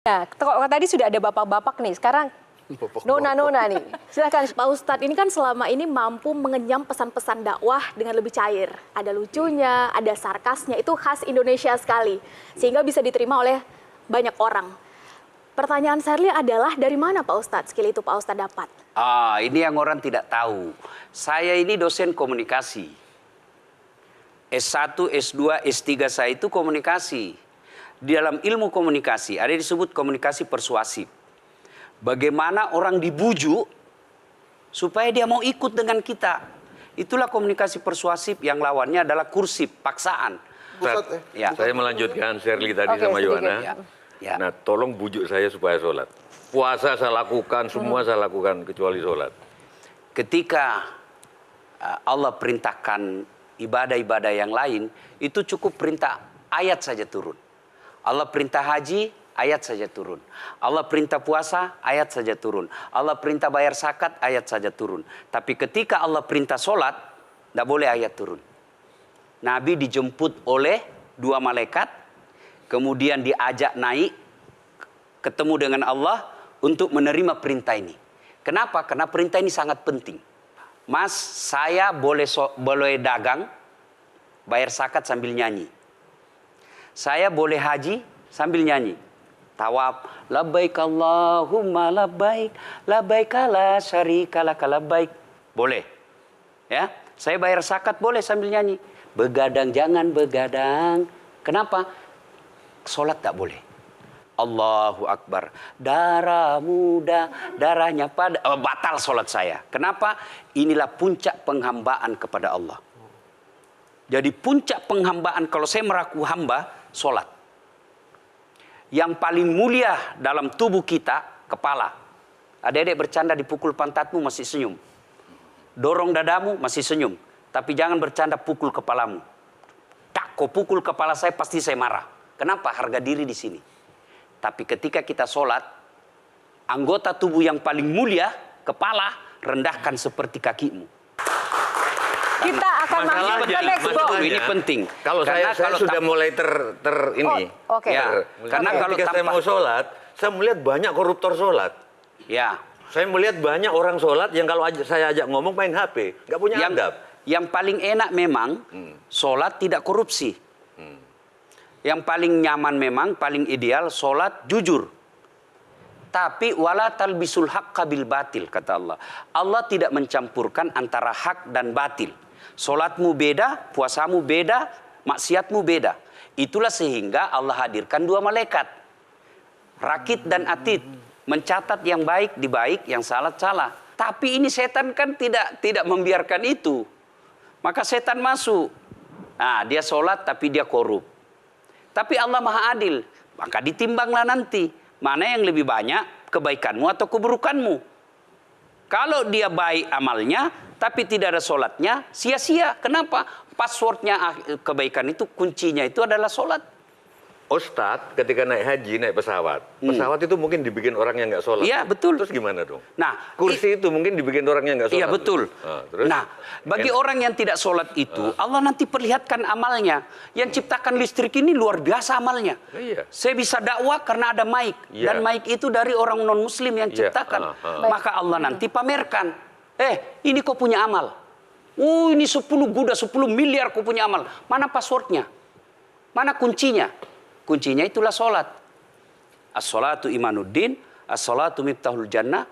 Nah, kalau tadi sudah ada bapak-bapak nih, sekarang nona-nona nih. Silakan Pak Ustadz, ini kan selama ini mampu mengenyam pesan-pesan dakwah dengan lebih cair. Ada lucunya, ada sarkasnya, itu khas Indonesia sekali. Sehingga bisa diterima oleh banyak orang. Pertanyaan Sherly adalah, dari mana Pak Ustadz skill itu Pak Ustadz dapat? Ini yang orang tidak tahu. Saya ini dosen komunikasi. S1, S2, S3 saya itu komunikasi. Di dalam ilmu komunikasi ada disebut komunikasi persuasif. Bagaimana orang dibujuk supaya dia mau ikut dengan kita. Itulah komunikasi persuasif yang lawannya adalah kursif, paksaan. Ya. Saya melanjutkan Sherly tadi sama Yohana. Ya. Nah, tolong bujuk saya supaya sholat. Puasa saya lakukan, semua saya lakukan kecuali sholat. Ketika Allah perintahkan ibadah-ibadah yang lain, itu cukup perintah ayat saja turun. Allah perintah haji, ayat saja turun. Allah perintah puasa, ayat saja turun. Allah perintah bayar zakat, ayat saja turun. Tapi ketika Allah perintah sholat, tidak boleh ayat turun. Nabi dijemput oleh 2 malaikat, kemudian diajak naik, ketemu dengan Allah untuk menerima perintah ini. Kenapa? Karena perintah ini sangat penting. Mas, saya boleh dagang, bayar zakat sambil nyanyi. Saya boleh haji sambil nyanyi. Tawaf, labbaik Allahumma labbaik, labbaik la syarika laka labbaik. Boleh. Ya, saya bayar zakat boleh sambil nyanyi. Begadang jangan begadang. Kenapa? Salat tak boleh. Allahu Akbar. Darah muda, darahnya pada batal salat saya. Kenapa? Inilah puncak penghambaan kepada Allah. Jadi puncak penghambaan kalau saya meraku hamba, sholat. Yang paling mulia dalam tubuh kita, kepala. Adik-adik bercanda dipukul pantatmu masih senyum. Dorong dadamu masih senyum. Tapi jangan bercanda pukul kepalamu. Tak, kau pukul kepala saya pasti saya marah. Kenapa? Harga diri di sini. Tapi ketika kita sholat, anggota tubuh yang paling mulia, kepala, rendahkan seperti kakimu. kita akan masuk ke next box. Ini penting. Kalau saya sudah mulai ini. Oke. Ya, karena kalau ketika saya mau sholat, saya melihat banyak koruptor sholat. Ya. Saya melihat banyak orang sholat yang kalau saya ajak ngomong main HP, nggak punya adab. Yang paling enak memang sholat tidak korupsi. Yang paling nyaman memang, paling ideal sholat jujur. Tapi wala talbisul haqqa bil batil, kata Allah. Allah tidak mencampurkan antara hak dan batil. Sholatmu beda, puasamu beda, maksiatmu beda. Itulah sehingga Allah hadirkan 2 malaikat. Rakit dan atid. Mencatat yang baik di baik, yang salah salah. Tapi ini setan kan tidak membiarkan itu. Maka setan masuk. Nah, dia sholat tapi dia korup. Tapi Allah Maha Adil. Maka ditimbanglah nanti. Mana yang lebih banyak, kebaikanmu atau keburukanmu. Kalau dia baik amalnya, tapi tidak ada sholatnya, sia-sia. Kenapa? Passwordnya kebaikan itu, kuncinya itu adalah sholat. Ustadz ketika naik haji, naik pesawat. Pesawat itu mungkin dibikin orang yang nggak sholat. Iya, betul. Terus gimana dong? Nah, kursi itu mungkin dibikin orang yang nggak sholat. Iya, betul. Terus? Nah, bagi orang yang tidak sholat itu, Allah nanti perlihatkan amalnya. Yang ciptakan listrik ini luar biasa amalnya. Iya. Saya bisa dakwah karena ada mic. Iya. Dan mic itu dari orang non-muslim yang ciptakan. Maka Allah nanti pamerkan. Ini kau punya amal. Ini 10 guda, 10 miliar kau punya amal. Mana passwordnya? Mana kuncinya? Kuncinya itulah sholat. As-sholatu imanuddin, as-sholatu miftahul jannah.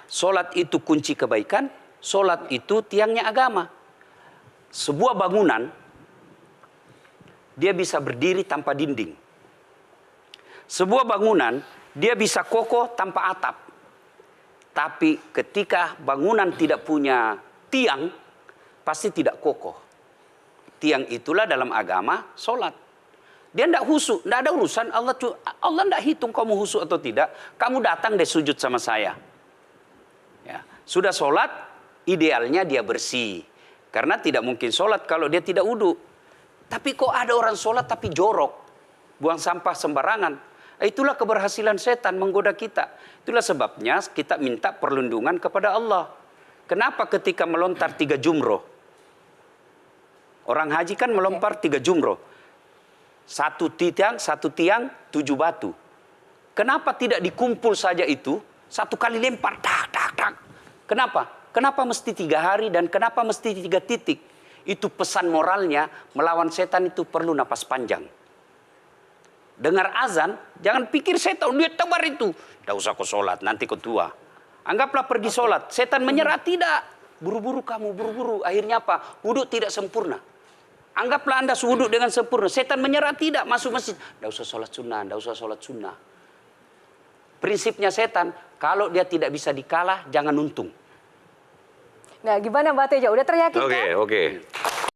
Sholat itu kunci kebaikan, sholat itu tiangnya agama. Sebuah bangunan, dia bisa berdiri tanpa dinding. Sebuah bangunan, dia bisa kokoh tanpa atap. Tapi ketika bangunan tidak punya tiang, pasti tidak kokoh. Tiang itulah dalam agama sholat. Dia tidak husuk, tidak ada urusan. Allah tidak hitung kamu husuk atau tidak. Kamu datang deh sujud sama saya. Ya. Sudah sholat, idealnya dia bersih. Karena tidak mungkin sholat kalau dia tidak wudhu. Tapi kok ada orang sholat tapi jorok. Buang sampah sembarangan. Itulah keberhasilan setan menggoda kita. Itulah sebabnya kita minta perlindungan kepada Allah. Kenapa ketika melontar 3 jumroh? Orang haji kan melempar 3 jumroh. Satu tiang 7 batu. Kenapa tidak dikumpul saja itu, satu kali lempar, tak, tak, tak. Kenapa? Kenapa mesti 3 hari dan kenapa mesti 3 titik? Itu pesan moralnya, melawan setan itu perlu napas panjang. Dengar azan, jangan pikir setan, dia tebar itu. Tidak usah kau sholat, nanti kau tua. Anggaplah pergi sholat, setan menyerah, tidak. Buru-buru kamu, buru-buru. Akhirnya apa? Wudhu tidak sempurna. Anggaplah Anda wudhu dengan sempurna. Setan menyerah, tidak. Masuk masjid. Tidak usah sholat sunnah, tidak usah sholat sunnah. Prinsipnya setan, kalau dia tidak bisa dikalah, jangan untung. Nah, gimana Mbak Teja? Udah teryakinkan? Oke.